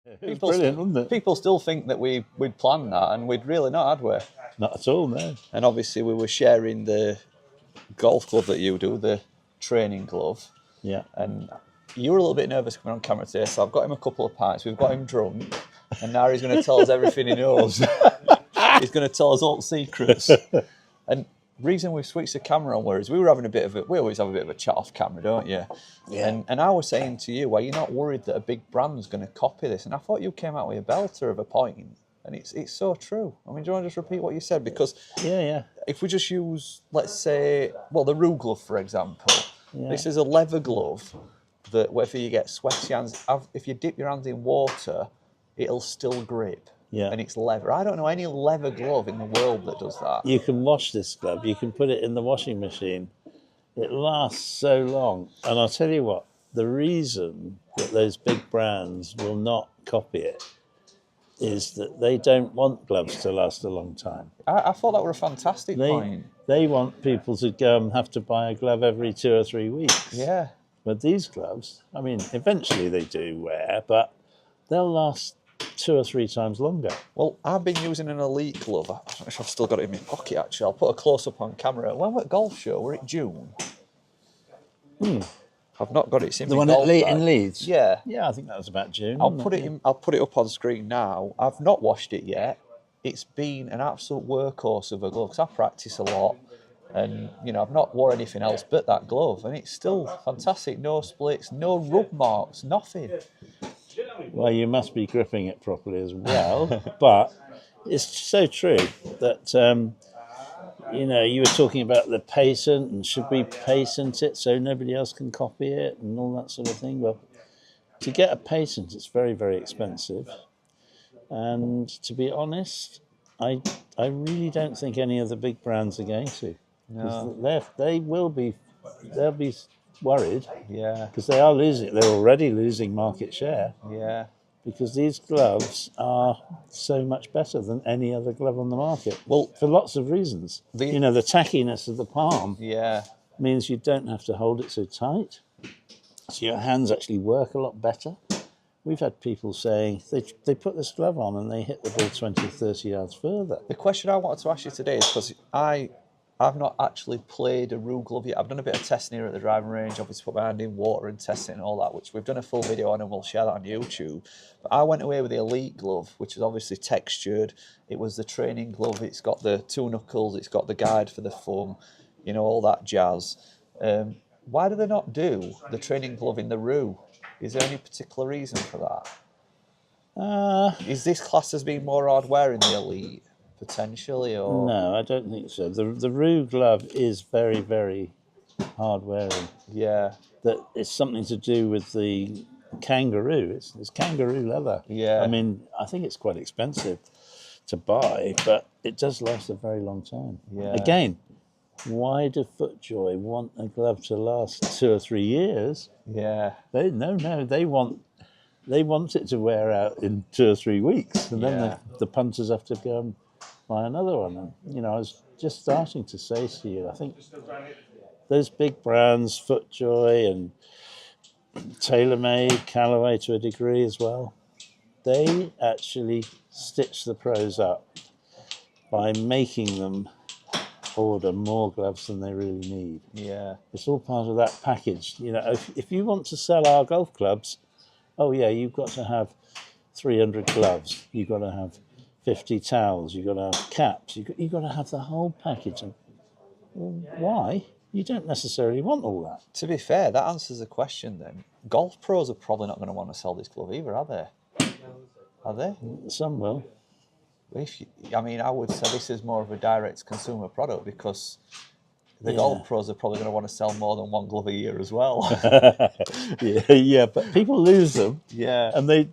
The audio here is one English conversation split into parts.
It was brilliant, wasn't it? People still think that we'd planned that, and we'd really not, had we? Not at all, no. And obviously we were sharing the golf club that you do, the training glove. Yeah. And you were a little bit nervous coming on camera today, so I've got him a couple of pints. We've got him drunk, and now he's going to tell us everything he knows. He's going to tell us all the secrets. And the reason we switched the camera on, whereas we always have a bit of a chat off camera, don't you? Yeah. And I was saying to you, well, you're not worried that a big brand's going to copy this? And I thought you came out with a belter of a point, and it's so true. I mean, do you want to just repeat what you said? Because if we just use, let's say, well, the Rue glove, for example, this is a leather glove that whether you get sweaty hands, if you dip your hands in water, it'll still grip. Yeah. And it's leather. I don't know any leather glove in the world that does that. You can wash this glove. You can put it in the washing machine. It lasts so long. And I'll tell you what, the reason that those big brands will not copy it is that they don't want gloves to last a long time. I thought that was a fantastic point. They want people to go and have to buy a glove every 2 or 3 weeks. Yeah. But these gloves, I mean, eventually they do wear, but they'll last 2 or 3 times longer. Well, I've been using an Elite glove. I don't know if I've still got it in my pocket, actually. I'll put a close-up on camera. When we're at golf show, we're at June. I've not got it. It's in The my one golf bag. in Leeds? Yeah. Yeah, I think that was about June. I'll put it up on screen now. I've not washed it yet. It's been an absolute workhorse of a glove because I practice a lot. And, you know, I've not worn anything else but that glove. And it's still fantastic. No splits, no rub marks, nothing. Well, you must be gripping it properly as well. But it's so true that, you know, you were talking about the patent and should we patent it so nobody else can copy it and all that sort of thing. Well, to get a patent, it's very, very expensive. And to be honest, I really don't think any of the big brands are going to. No. They'll be worried. Yeah. Because they are losing. They're already losing market share. Yeah. Because these gloves are so much better than any other glove on the market. Well, for lots of reasons. You know, the tackiness of the palm means you don't have to hold it so tight. So your hands actually work a lot better. We've had people saying they put this glove on and they hit the ball 20, 30 yards further. The question I wanted to ask you today is because I've not actually played a Rue glove yet. I've done a bit of testing here at the driving range, obviously put my hand in water and testing and all that, which we've done a full video on and we'll share that on YouTube. But I went away with the Elite glove, which is obviously textured. It was the training glove. It's got the 2 knuckles. It's got the guide for the thumb, you know, all that jazz. Why do they not do the training glove in the Rue? Is there any particular reason for that? Is this class as being more hard wearing the Elite? Potentially, or no, I don't think so. The Rue glove is very, very hard wearing. Yeah, that it's something to do with the kangaroo. It's kangaroo leather. Yeah, I mean, I think it's quite expensive to buy, but it does last a very long time. Yeah. Again, why do FootJoy want a glove to last 2 or 3 years? Yeah, they want it to wear out in 2 or 3 weeks, and then the punters have to go and buy another one. And, you know, I was just starting to say to you, I think those big brands, FootJoy and TaylorMade, Callaway to a degree as well, they actually stitch the pros up by making them order more gloves than they really need. Yeah. It's all part of that package. You know, if you want to sell our golf clubs, oh yeah, you've got to have 300 gloves. You've got to have 50 towels. You've got to have caps. You've got to have the whole package. And why? You don't necessarily want all that. To be fair, that answers the question then. Golf pros are probably not going to want to sell this glove either, are they? Are they? Some will. I mean, I would say this is more of a direct consumer product because the golf pros are probably going to want to sell more than 1 glove a year as well. yeah, but people lose them. Yeah. And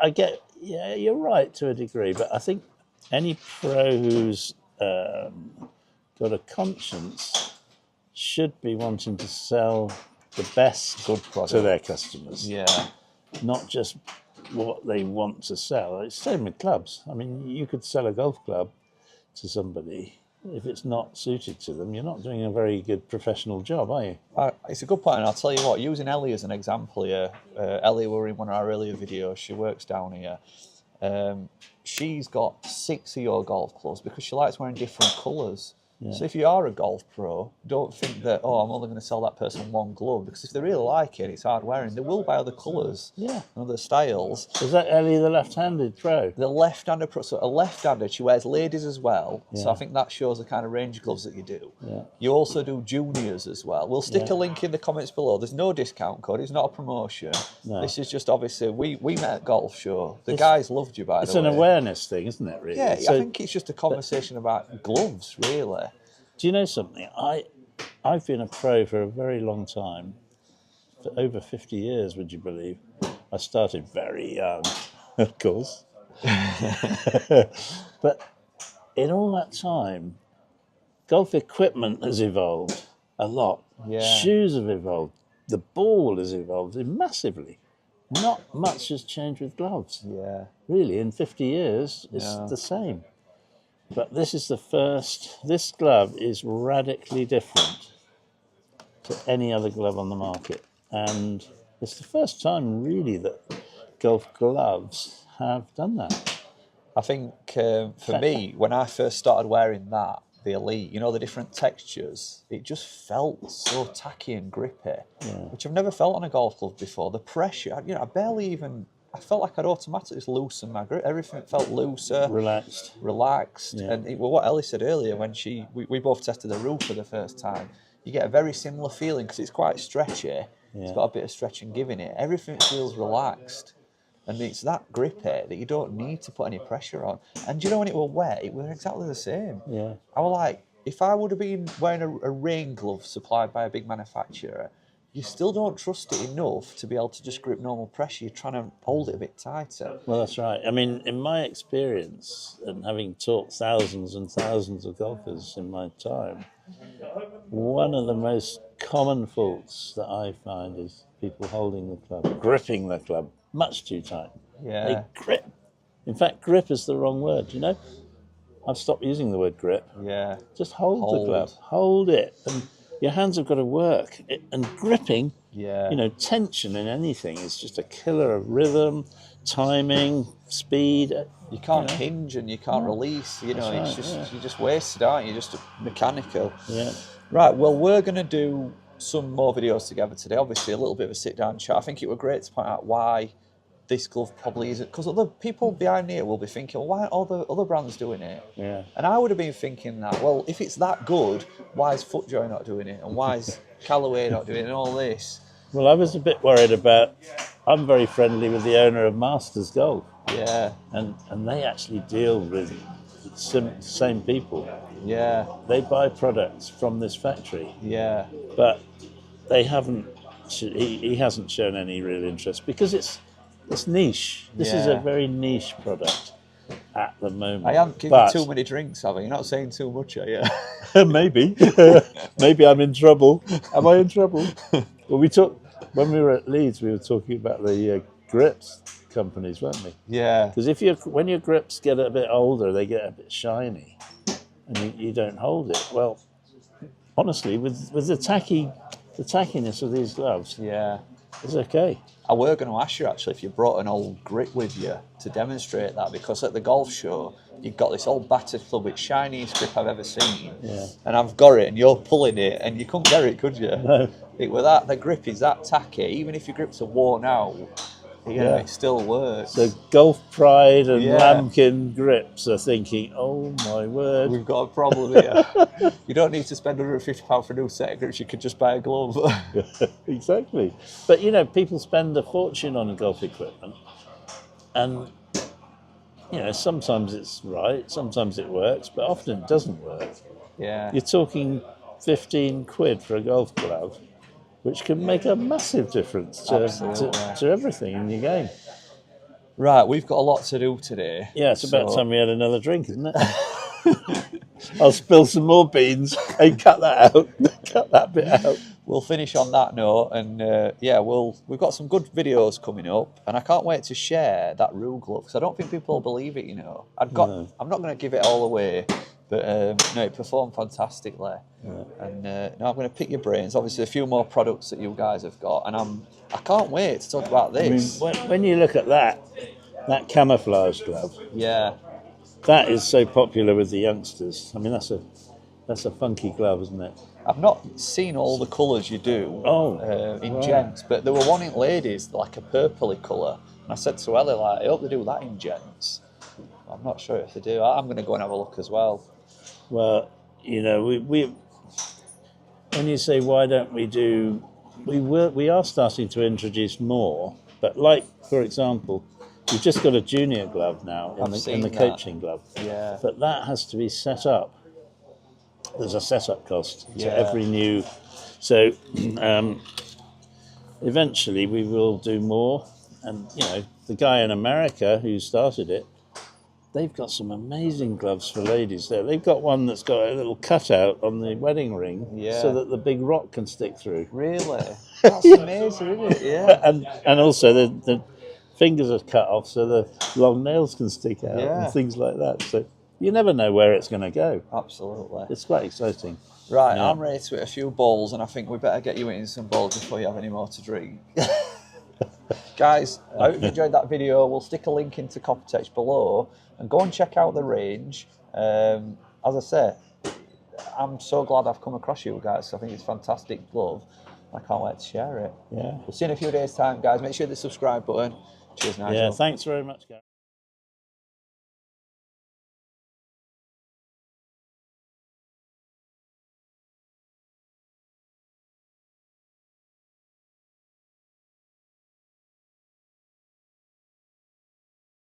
I get, you're right to a degree, but I think any pro who's got a conscience should be wanting to sell the best good product to their customers. Yeah. Not just what they want to sell. It's the same with clubs. I mean, you could sell a golf club to somebody if it's not suited to them, you're not doing a very good professional job, are you? It's a good point, and I'll tell you what, using Ellie as an example here, Ellie were in one of our earlier videos, she works down here. She's got 6 of your golf clubs because she likes wearing different colours. Yeah. So if you are a golf pro, don't think that, oh, I'm only going to sell that person one glove, because if they really like it, it's hard wearing, they will buy other colours, Yeah. other styles. Is that Ellie the left-handed pro? The left-hander pro, so a left-hander, she wears ladies as well, so Yeah. I think that shows the kind of range of gloves that you do. Yeah. You also do juniors as well. We'll stick a link in the comments below. There's no discount code, it's not a promotion. No. This is just, obviously, we met at golf show. The guys loved you, by the way. It's an awareness thing, isn't it, really? Yeah, So, I think it's just a conversation about gloves, really. do you know something? I've been a pro for a very long time, for over 50 years, would you believe? I started very young, of course. But in all that time, golf equipment has evolved a lot. Yeah. Shoes have evolved. The ball has evolved massively. Not much has changed with gloves. Yeah. Really, in 50 years, it's Yeah. the same. But this is the first, this glove is radically different to any other glove on the market. And it's the first time really that golf gloves have done that. I think for me, when I first started wearing that, the Elite, you know, the different textures, it just felt so tacky and grippy, which I've never felt on a golf glove before. The pressure, you know, I barely even, I felt like I'd automatically just loosen my grip. Everything felt looser, relaxed. Yeah. And well, what Ellie said earlier, when we both tested the roof for the first time, you get a very similar feeling because it's quite stretchy. It's got a bit of stretch and give in it. Everything feels relaxed. And it's that grippy that you don't need to put any pressure on. And you know, when it were wet, it were exactly the same. Yeah. I was like, if I would have been wearing a rain glove supplied by a big manufacturer, you still don't trust it enough to be able to just grip normal pressure. You're trying to hold it a bit tighter. Well, that's right. I mean, in my experience, and having taught thousands and thousands of golfers in my time, one of the most common faults that I find is people holding the club, gripping the club much too tight. Yeah. They grip. In fact, grip is the wrong word, you know? I've stopped using the word grip. Yeah. Just hold the club. Hold it. And your hands have got to work. And gripping, you know, tension in anything is just a killer of rhythm, timing, speed. You can't hinge and you can't release, you know, That's it's right, just, you're just wasted, aren't you? Just mechanical. Yeah. Right, well, we're going to do some more videos together today. Obviously, a little bit of a sit-down chat. I think it would be great to point out why this glove probably isn't, because other people behind here will be thinking, well, why aren't all the other brands doing it? Yeah. And I would have been thinking that, well, if it's that good, why is FootJoy not doing it? And why is Callaway not doing it? And all this. Well, I was a bit worried about, I'm very friendly with the owner of Masters Golf. Yeah. And they actually deal with the same people. Yeah. They buy products from this factory. Yeah. But they haven't, he hasn't shown any real interest because it's niche. This is a very niche product at the moment. I haven't given you too many drinks, have I? You're not saying too much, are you? Maybe. Maybe I'm in trouble. Am I in trouble? Well, when we were at Leeds, we were talking about the grips companies, weren't we? Yeah. Because when your grips get a bit older, they get a bit shiny and you don't hold it. Well, honestly, with the tackiness of these gloves, it's okay. I were going to ask you actually if you brought an old grip with you to demonstrate that, because at the golf show you've got this old battered club with shiniest grip I've ever seen, and I've got it and you're pulling it and you couldn't get it, could you? No. The grip is that tacky, even if your grips are worn out, you know, it still works. So Golf Pride and Lambkin grips are thinking, oh my word, we've got a problem here. You don't need to spend £150 for a new set of grips, you could just buy a glove. Exactly. But you know, people spend a fortune on golf equipment, and you know, sometimes it's right, sometimes it works, but often it doesn't work. Yeah. You're talking 15 quid for a golf glove, which can make a massive difference to everything in your game. Right, we've got a lot to do today. Yeah, it's about time we had another drink, isn't it? I'll spill some more beans. Hey, cut that out. Cut that bit out. We'll finish on that note, and we've got some good videos coming up, and I can't wait to share that Rue glove, because I don't think people will believe it, you know. I'm not going to give it all away, But no, it performed fantastically. And now I'm going to pick your brains. Obviously, a few more products that you guys have got, and I can't wait to talk about this. I mean, when you look at that camouflage glove, Yeah, that is so popular with the youngsters. I mean, that's a funky glove, isn't it? I've not seen all the colours you do in right. gents, but there were one in ladies, like a purpley colour. And I said to Ellie, like, I hope they do that in gents. I'm not sure if they do. I'm going to go and have a look as well. Well, you know, we when you say why don't we do, we are starting to introduce more. But like, for example, we've just got a junior glove now in the coaching glove. Yeah. But that has to be set up. There's a setup cost to Yeah. every new. So eventually we will do more. And, you know, the guy in America who started it, they've got some amazing gloves for ladies there. They've got one that's got a little cutout on the wedding ring so that the big rock can stick through. Really? That's amazing, isn't it? Yeah. And also the fingers are cut off so the long nails can stick out Yeah. and things like that. So you never know where it's going to go. Absolutely. It's quite exciting. Right, Yeah. I'm ready to eat a few bowls, and I think we better get you eating some bowls before you have any more to drink. Guys, I hope you enjoyed that video. We'll stick a link into Coppertech below, and go and check out the range. As I say, I'm so glad I've come across you guys. I think it's a fantastic glove. I can't wait to share it. Yeah. We'll see you in a few days' time, guys. Make sure you hit the subscribe button. Cheers, Nigel. Yeah, thanks very much, guys.